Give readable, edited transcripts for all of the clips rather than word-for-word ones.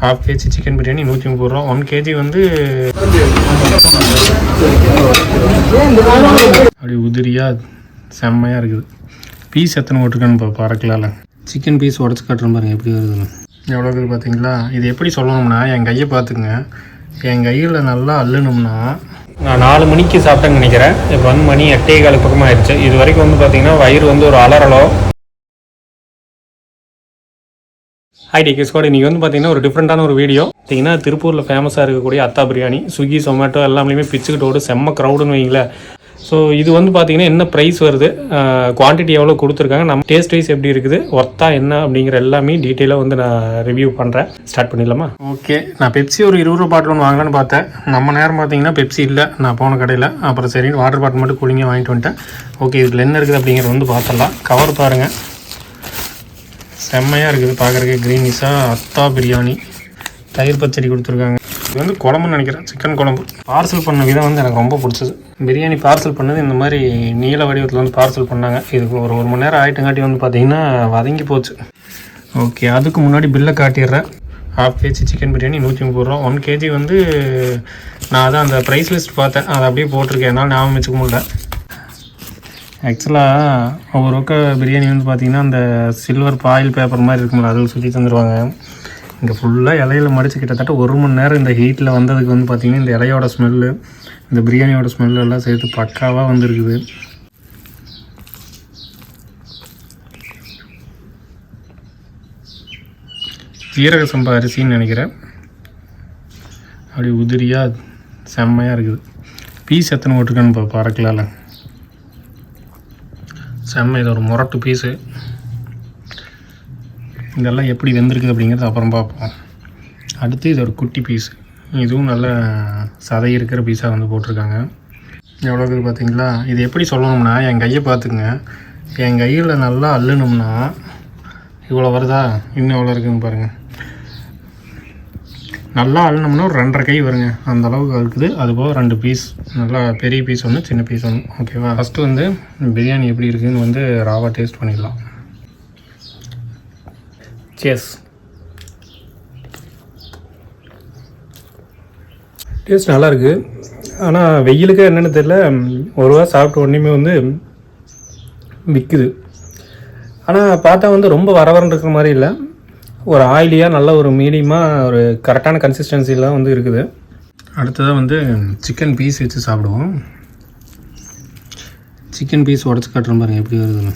Half KG chicken biryani 130 ரூபா. 1 KG வந்து அப்படி உதிரியாக செம்மையாக இருக்குது. பீஸ் எத்தனை போட்டிருக்கான்னு பறக்கலாம்ல. சிக்கன் பீஸ் உடச்சி காட்டுறேன் பாருங்கள் எப்படி வருதுன்னு. எவ்வளோ இருக்குது பார்த்தீங்களா? இது எப்படி சொல்லணும்னா என் கையை பார்த்துக்குங்க. என் கையில் நல்லா அள்ளுனோம்னா நான் 4 மணிக்கு சாப்பிட்டேன்னு நினைக்கிறேன். இப்போ வந்து மணி 8:15 பக்கமாக ஆயிடுச்சு. இது வரைக்கும் வந்து பார்த்தீங்கன்னா வயிறு வந்து ஒரு அலறலோ. Hi take squad. இன்றைக்கி வந்து பார்த்தீங்கன்னா ஒரு டிஃப்ரெண்ட்டான ஒரு வீடியோ. பார்த்தீங்கன்னா திருப்பூரில் ஃபேமஸாக இருக்கக்கூடிய அத்தா பிரியாணி, ஸ்விக்கி ஜொமேட்டோ எல்லாமே பிச்சுக்கிட்டு ஓடு செம்ம க்ரௌடுன்னு வைங்களேன். ஸோ இது வந்து பார்த்தீங்கன்னா என்ன ப்ரைஸ் வருது, குவான்டிட்டி எவ்வளோ கொடுத்துருக்காங்க, நம்ம டேஸ்ட் வைஸ் எப்படி இருக்குது, ஒர்த்தா என்ன அப்படிங்கிற எல்லாமே டீட்டெயிலாக வந்து நான் ரிவ்யூ பண்ணுறேன். ஸ்டார்ட் பண்ணிடலாமா? ஓகே. நான் பெப்சி ஒரு 20 ரூபா பாட்டில் ஒன்று வாங்கலான்னு பார்த்தேன். நம்ம நேரம் பார்த்தீங்கன்னா பெப்சி இல்லை நான் போன கடையில். அப்புறம் சரி வாட்டர் பாட்டில் மட்டும் கூலிங்காக வாங்கிட்டு வந்துட்டேன். ஓகே, இதில் என்ன இருக்குது அப்படிங்கிறது வந்து பார்த்துடலாம். கவர் பாருங்கள், செம்மையாக இருக்குது பார்க்குறதுக்கு. க்ரீனிஷாக அத்தா பிரியாணி, தயிர் பச்சடி கொடுத்துருக்காங்க. இது வந்து குழம்புன்னு நினைக்கிறேன், சிக்கன் குழம்பு. பார்சல் பண்ண விதம் வந்து எனக்கு ரொம்ப பிடிச்சது. பிரியாணி பார்சல் பண்ணது இந்த மாதிரி நீல வடிவத்தில் வந்து பார்சல் பண்ணாங்க. இதுக்கு ஒரு 1 மணி நேரம் ஆகிட்டுங்காட்டி வந்து பார்த்திங்கன்னா வதங்கி போச்சு. ஓகே, அதுக்கு முன்னாடி பில்லை காட்டிடுறேன். ஹாஃப் கேஜி சிக்கன் பிரியாணி 130 ரூபா. 1 கேஜி வந்து நான் அதான் அந்த ப்ரைஸ் லிஸ்ட் பார்த்தேன், அதை அப்படியே போட்டிருக்கேன். என்னால் ஞாபகம் வச்சுக்க முடியல. ஆக்சுவலாக ஒவ்வொரு பக்கம் பிரியாணி வந்து பார்த்திங்கன்னா அந்த சில்வர் பாயில் பேப்பர் மாதிரி இருக்கும்ல, அதில் சுற்றி தந்துடுவாங்க. இங்கே ஃபுல்லாக இலையில மடித்து கிட்டத்தட்ட 1 மணி நேரம் இந்த ஹீட்டில் வந்ததுக்கு வந்து பார்த்திங்கன்னா இந்த இலையோட ஸ்மெல்லு, இந்த பிரியாணியோட ஸ்மெல்லு எல்லாம் சேர்த்து பக்காவாக வந்துருக்குது. ஜீரக சம்பா அரிசின்னு நினைக்கிறேன். அப்படி உதிரியாக செம்மையாக இருக்குது. பீஸ் எத்தனை போட்டிருக்கான்னு பறக்கலாம்ல. செம்ம, இது ஒரு முரட்டு பீஸு. இதெல்லாம் எப்படி வெந்திருக்குது அப்படிங்கிறது அப்புறம் பார்ப்போம். அடுத்து இது ஒரு குட்டி பீஸு, இதுவும் நல்ல சதை இருக்கிற பீஸாக வந்து போட்டிருக்காங்க. எவ்வளோ இருக்குது பார்த்தீங்களா? இது எப்படி சொல்லணும்னா என் கையை பார்த்துங்க. என் கையில் நல்லா அள்ளுனோம்னா இவ்வளோ வருதா, இன்னும் எவ்வளோ இருக்குதுன்னு பாருங்கள். நல்லா அள்ளினோம்னா ஒரு 2.5 கை வருங்க, அந்த அளவுக்கு இருக்குது. அதுபோக 2 பீஸ், நல்லா பெரிய பீஸ் ஒன்று, சின்ன பீஸ் ஒன்று. ஓகேவா? ஃபஸ்ட்டு வந்து பிரியாணி எப்படி இருக்குதுன்னு வந்து ராவாக டேஸ்ட் பண்ணிடலாம். சேஸ். டேஸ்ட் நல்லாயிருக்கு. ஆனால் வெயிலுக்கு என்னென்னு தெரியல, ஒரு ரூபா சாப்பிட்ட உடனேயுமே வந்து விற்குது. ஆனால் பார்த்தா வந்து ரொம்ப வரவரன்னு இருக்கிற மாதிரி இல்லை, ஒரு ஆயிலியாக நல்ல ஒரு மீடியமாக ஒரு கரெக்டான கன்சிஸ்டன்சிலாம் வந்து இருக்குது. அடுத்ததாக வந்து சிக்கன் பீஸ் வச்சு சாப்பிடுவோம். சிக்கன் பீஸ் உடச்சி காட்டுறேன் பாருங்கள் எப்படி வருதுன்னு.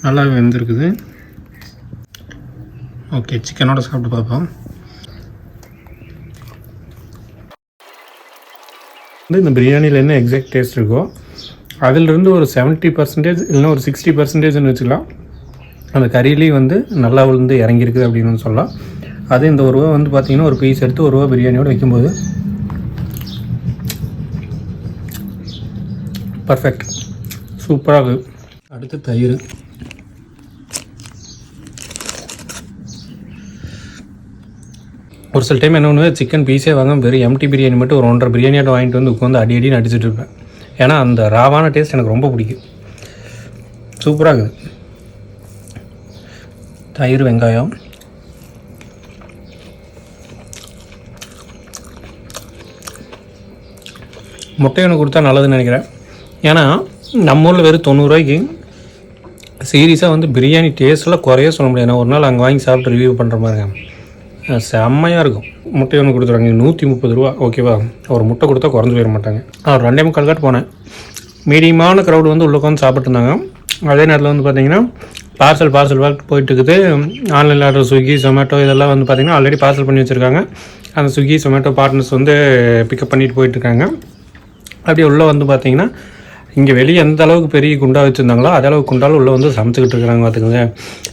நல்லா வெந்திருக்குது. ஓகே, சிக்கனோட சாப்பிட்டு பார்ப்போம். இந்த பிரியாணியில் என்ன எக்ஸாக்ட் டேஸ்ட் இருக்கோ அதிலிருந்து ஒரு 70% இல்லைன்னா ஒரு 60% வச்சுக்கலாம். அந்த கறியிலையும் வந்து நல்லா விழுந்து இறங்கியிருக்குது அப்படின்னு சொல்லலாம். அது இந்த 1 ரூபா வந்து பார்த்திங்கன்னா ஒரு பீஸ் எடுத்து 1 ரூபா பிரியாணியோடு வைக்கும்போது பர்ஃபெக்ட், சூப்பராக இருக்குது. அடுத்து தயிர். ஒரு சில டைம் என்ன பண்ணுவேன், சிக்கன் பீஸே வாங்க வெறும் எம்டி பிரியாணி மட்டும் ஒரு 1.5 பிரியாணியோட வாங்கிட்டு வந்து உட்காந்து அடின்னு அடிச்சுட்டு இருப்பேன். ஏன்னா அந்த ராவான டேஸ்ட் எனக்கு ரொம்ப பிடிக்கும். சூப்பராக இருக்குது. தயிர், வெங்காயம், முட்டை ஒன்று கொடுத்தா நல்லதுன்னு நினைக்கிறேன். ஏன்னா நம்ம ஊரில் வெறும் 90 ரூபாய்க்கு சீரியஸாக வந்து பிரியாணி டேஸ்ட்டில் குறைய சொல்ல முடியாது. நான் ஒரு நாள் அங்கே வாங்கி சாப்பிட்டு ரிவ்யூ பண்ணுற மாதிரிங்க, செம்மையாக இருக்கும். முட்டை ஒன்று கொடுத்துருவாங்க 130 ரூபா. ஓகேவா? ஒரு முட்டை கொடுத்தா குறைஞ்சி போயிட மாட்டாங்க. 2.25 காட்டு போனேன். மீடியமான க்ரௌடு வந்து உள்ளே உட்காந்து சாப்பிட்டு இருந்தாங்க. அதே நேரத்தில் வந்து பார்த்திங்கன்னா பார்சல் போயிட்டு இருக்குது. ஆன்லைனில் ஆர்டர் ஸ்விக்கி ஜொமேட்டோ இதெல்லாம் வந்து பார்த்திங்கன்னா ஆல்ரெடி பார்சல் பண்ணி வச்சுருக்காங்க. அந்த ஸ்விக்கி ஜொமேட்டோ பார்ட்னர்ஸ் வந்து பிக்கப் பண்ணிட்டு போயிட்டுருக்காங்க. அப்படியே உள்ளே வந்து பார்த்திங்கன்னா இங்கே வெளியே எந்த அளவுக்கு பெரிய குண்டா வச்சுருந்தாங்களோ அதே அளவுக்கு குண்டாலும் உள்ளே வந்து சமைச்சிக்கிட்டு இருக்கிறாங்க. பார்த்துக்கோங்க.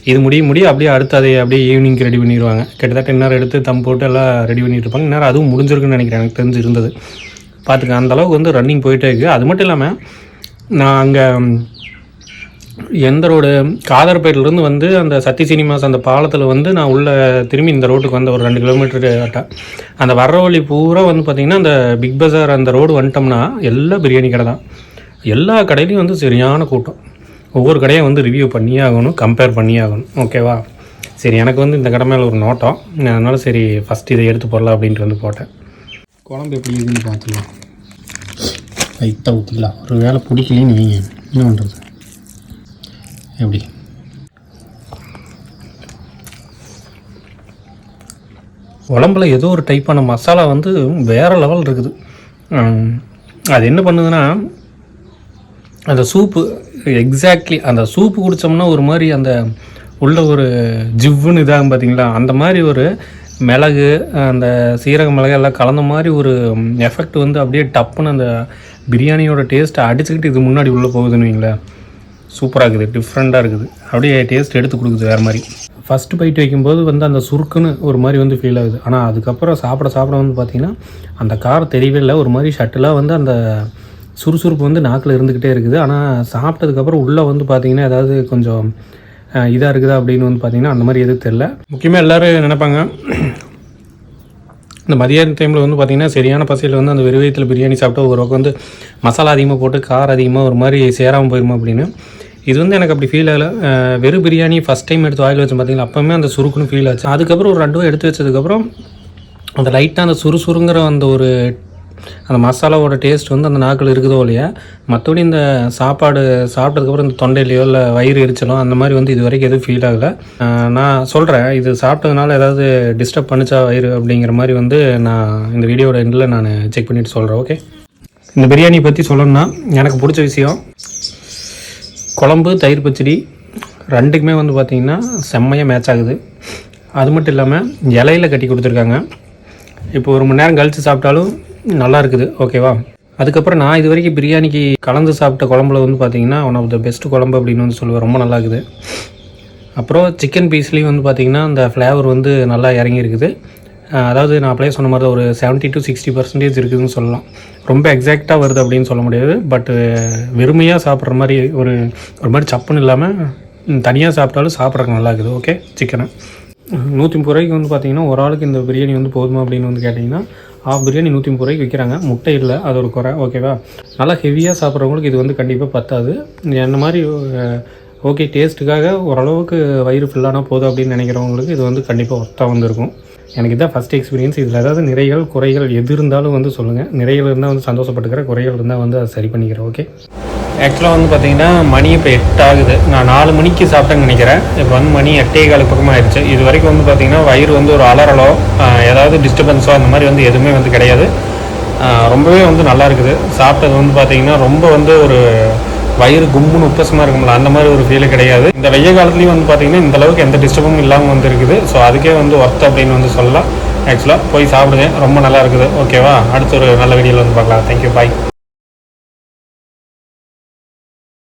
இது முடிய அப்படியே அடுத்து அதை அப்படியே ஈவினிங்க்கு ரெடி பண்ணிடுவாங்க. கிட்டத்தட்ட இந்நேரம் எடுத்து தம் போட்டு எல்லாம் ரெடி பண்ணிட்டு இருப்பாங்க. இந்நேரம் அதுவும் முடிஞ்சிருக்குன்னு நினைக்கிறேன், எனக்கு தெரிஞ்சு இருந்தது. பார்த்துக்க அந்த அளவுக்கு வந்து ரன்னிங் போயிட்டே இருக்குது. அது மட்டும் இல்லாமல் நான் அங்கே எந்த ரோடு காதர்பேட்டிலேருந்து வந்து அந்த சத்தி சினிமாஸ் அந்த பாலத்தில் வந்து நான் உள்ளே திரும்பி இந்த ரோட்டுக்கு வந்த ஒரு 2 கிலோமீட்டர் அந்த வர்ற வழி பூரா வந்து பார்த்திங்கன்னா அந்த பிக் பஜார் அந்த ரோடு வந்துட்டோம்னா எல்லா பிரியாணி கடை தான். எல்லா கடையிலையும் வந்து சரியான கூட்டம். ஒவ்வொரு கடையை வந்து ரிவ்யூ பண்ணியே ஆகணும், கம்பேர் பண்ணியே ஆகணும். ஓகேவா? சரி, எனக்கு வந்து இந்த கடை மேலே ஒரு நோட்டம், அதனால் சரி ஃபஸ்ட்டு இதை எடுத்து போடலாம் அப்படின்ட்டு வந்து போட்டேன். குழம்பு எப்படி இருக்குன்னு பார்த்துக்கலாம். லைட்டாக ஊற்றிக்கலாம். ஒரு வேலை பிடிக்கலன்னு வைங்க, என்ன பண்ணுறது? எப்படி குழம்புல ஏதோ ஒரு டைப்பான மசாலா வந்து வேறு லெவல் இருக்குது. அது என்ன பண்ணுதுன்னா, அந்த சூப்பு எக்ஸாக்ட்லி அந்த சூப்பு குடித்தோம்னா ஒரு மாதிரி அந்த உள்ள ஒரு ஜிவ்வுன்னு இதாகும் பார்த்தீங்களா, அந்த மாதிரி ஒரு மிளகு அந்த சீரக மிளகு எல்லாம் கலந்த மாதிரி ஒரு எஃபெக்ட் வந்து அப்படியே டப்புன்னு அந்த பிரியாணியோட டேஸ்ட்டை அடிச்சுக்கிட்டு இது முன்னாடி உள்ளே போகுதுன்னு வைங்களேன். சூப்பராக இருக்குது, டிஃப்ரெண்ட்டாக இருக்குது, அப்படியே டேஸ்ட் எடுத்து கொடுக்குது வேறு மாதிரி. ஃபஸ்ட்டு பைட் வைக்கும்போது வந்து அந்த சுருக்குன்னு ஒரு மாதிரி வந்து ஃபீல் ஆகுது. ஆனால் அதுக்கப்புறம் சாப்பிட வந்து பார்த்திங்கன்னா அந்த காரம் தெரியவே இல்லை. ஒரு மாதிரி ஷட்டிலாக வந்து அந்த சுறுசுறுப்பு வந்து நாக்கில் இருந்துக்கிட்டே இருக்குது. ஆனால் சாப்பிட்டதுக்கப்புறம் உள்ளே வந்து பார்த்திங்கன்னா ஏதாவது கொஞ்சம் இதாக இருக்குதா அப்படின்னு வந்து பார்த்திங்கன்னா அந்த மாதிரி எதுவும் தெரில. முக்கியமாக எல்லோரும் நினைப்பாங்க இந்த மதியான டைமில் வந்து பார்த்திங்கன்னா சரியான பசியில் வந்து அந்த வெறுவயத்தில் பிரியாணி சாப்பிட்டா ஒரு பக்கம் வந்து மசாலா அதிகமாக போட்டு காரம் அதிகமாக ஒரு மாதிரி சேராமல் போயிருமா அப்படின்னு. இது வந்து எனக்கு அப்படி ஃபீல் ஆகலை. வெறும் பிரியாணி ஃபஸ்ட் டைம் எடுத்து ஆயில் வச்சேன் பார்த்திங்களா, அப்போவுமே அந்த சுருக்குன்னு ஃபீல் ஆச்சு. அதுக்கப்புறம் ஒரு 2 எடுத்து வச்சதுக்கப்புறம் அந்த லைட்டாக அந்த சுறுசுறுங்கிற அந்த ஒரு அந்த மசாலாவோட டேஸ்ட் வந்து அந்த நாக்கில் இருக்குதோ இல்லையா, மற்றபடி இந்த சாப்பாடு சாப்பிட்டதுக்கப்புறம் இந்த தொண்டையிலையோ இல்லை வயிறு எரிச்சலோ அந்த மாதிரி வந்து இது வரைக்கும் எதுவும் ஃபீல் ஆகலை. நான் சொல்கிறேன், இது சாப்பிட்டதுனால ஏதாவது டிஸ்டர்ப் பண்ணிச்சா வயிறு அப்படிங்கிற மாதிரி வந்து நான் இந்த வீடியோட எண்டில் நான் செக் பண்ணிவிட்டு சொல்கிறேன். ஓகே, இந்த பிரியாணி பற்றி சொல்லணும்னா எனக்கு பிடிச்ச விஷயம் குழம்பு தயிர் பச்சடி ரெண்டுக்குமே வந்து பார்த்திங்கன்னா செம்மையாக மேட்ச் ஆகுது. அது மட்டும் இல்லாமல் இலையில் கட்டி கொடுத்துருக்காங்க. இப்போ 1 மணி நேரம் கழித்து சாப்பிட்டாலும் நல்லா இருக்குது. ஓகேவா? அதுக்கப்புறம் நான் இது வரைக்கும் பிரியாணிக்கு கலந்து சாப்பிட்ட குழம்புல வந்து பார்த்திங்கன்னா ஒன் ஆஃப் த பெஸ்ட் குழம்பு அப்படின்னு வந்து சொல்லுவேன். ரொம்ப நல்லா இருக்குது. அப்புறம் சிக்கன் பீஸ்லேயும் வந்து பார்த்திங்கன்னா அந்த ஃப்ளேவர் வந்து நல்லா இறங்கி இருக்குது. அதாவது நான் அப்படியே சொன்ன மாதிரி ஒரு 70 to 60% இருக்குதுன்னு சொல்லலாம். ரொம்ப எக்ஸாக்டாக வருது அப்படின்னு சொல்ல முடியாது. பட்டு வெறுமையாக சாப்பிட்ற மாதிரி ஒரு மாதிரி சப்புன்னு இல்லாமல் தனியாக சாப்பிட்டாலும் சாப்பிட்றதுக்கு நல்லா இருக்குது. ஓகே, சிக்கனை 130 ரூபாய்க்கு வந்து பார்த்திங்கன்னா ஒரு ஆளுக்கு இந்த பிரியாணி வந்து போதுமா அப்படின்னு வந்து கேட்டிங்கன்னா ஆஃப் பிரியாணி 130 ரூபாய்க்கு விற்கிறாங்க. முட்டை இல்லை, அது ஒரு குறை. ஓகேவா? நல்லா ஹெவியாக சாப்பிட்றவங்களுக்கு இது வந்து கண்டிப்பாக பத்தாது. என்ன மாதிரி ஓகே டேஸ்ட்டுக்காக ஓரளவுக்கு வயிறு ஃபில்லானா போதும் அப்படின்னு நினைக்கிறவங்களுக்கு இது வந்து கண்டிப்பாக ஒர்த்தாக வந்துருக்கும். எனக்கு இதான் ஃபஸ்ட் எக்ஸ்பீரியன்ஸ். இதில் ஏதாவது நிறைகள் குறைகள் எது இருந்தாலும் வந்து சொல்லுங்கள். நிறைகள் இருந்தால் வந்து சந்தோஷப்பட்டுக்கிறேன், குறைகள் இருந்தால் வந்து அதை சரி பண்ணிக்கிறேன். ஓகே, ஆக்சுவலாக வந்து பார்த்திங்கன்னா மணி இப்போ 8 ஆகுது. நான் 4 மணிக்கு சாப்பிட்டேன்னு நினைக்கிறேன். இப்போ வந்து மணி 8:15 பக்கமாக ஆயிடுச்சு. இது வரைக்கும் வந்து பார்த்திங்கன்னா வயிறு வந்து ஒரு அலறலோ ஏதாவது டிஸ்டர்பன்ஸோ அந்த மாதிரி வந்து எதுவுமே வந்து கிடையாது. ரொம்பவே வந்து நல்லா இருக்குது. சாப்பிட்டது வந்து பார்த்திங்கன்னா ரொம்ப வந்து ஒரு வயிறு கும்புன்னு உப்பசமாக இருக்கும்ல, அந்த மாதிரி ஒரு ஃபீல் கிடையாது. இந்த வெய்ய காலத்துலேயும் வந்து பார்த்திங்கன்னா இந்தளவுக்கு எந்த டிஸ்டர்பும் இல்லாமல் வந்து இருக்குது. ஸோ அதுக்கே வந்து ஒர்த் அப்படின்னு வந்து சொல்லலாம். ஆக்சுவலாக போய் சாப்பிடுங்க, ரொம்ப நல்லா இருக்குது. ஓகேவா? அடுத்த ஒரு நல்ல வீடியோவில் வந்து பார்க்கலாம். தேங்க்யூ, பாய்.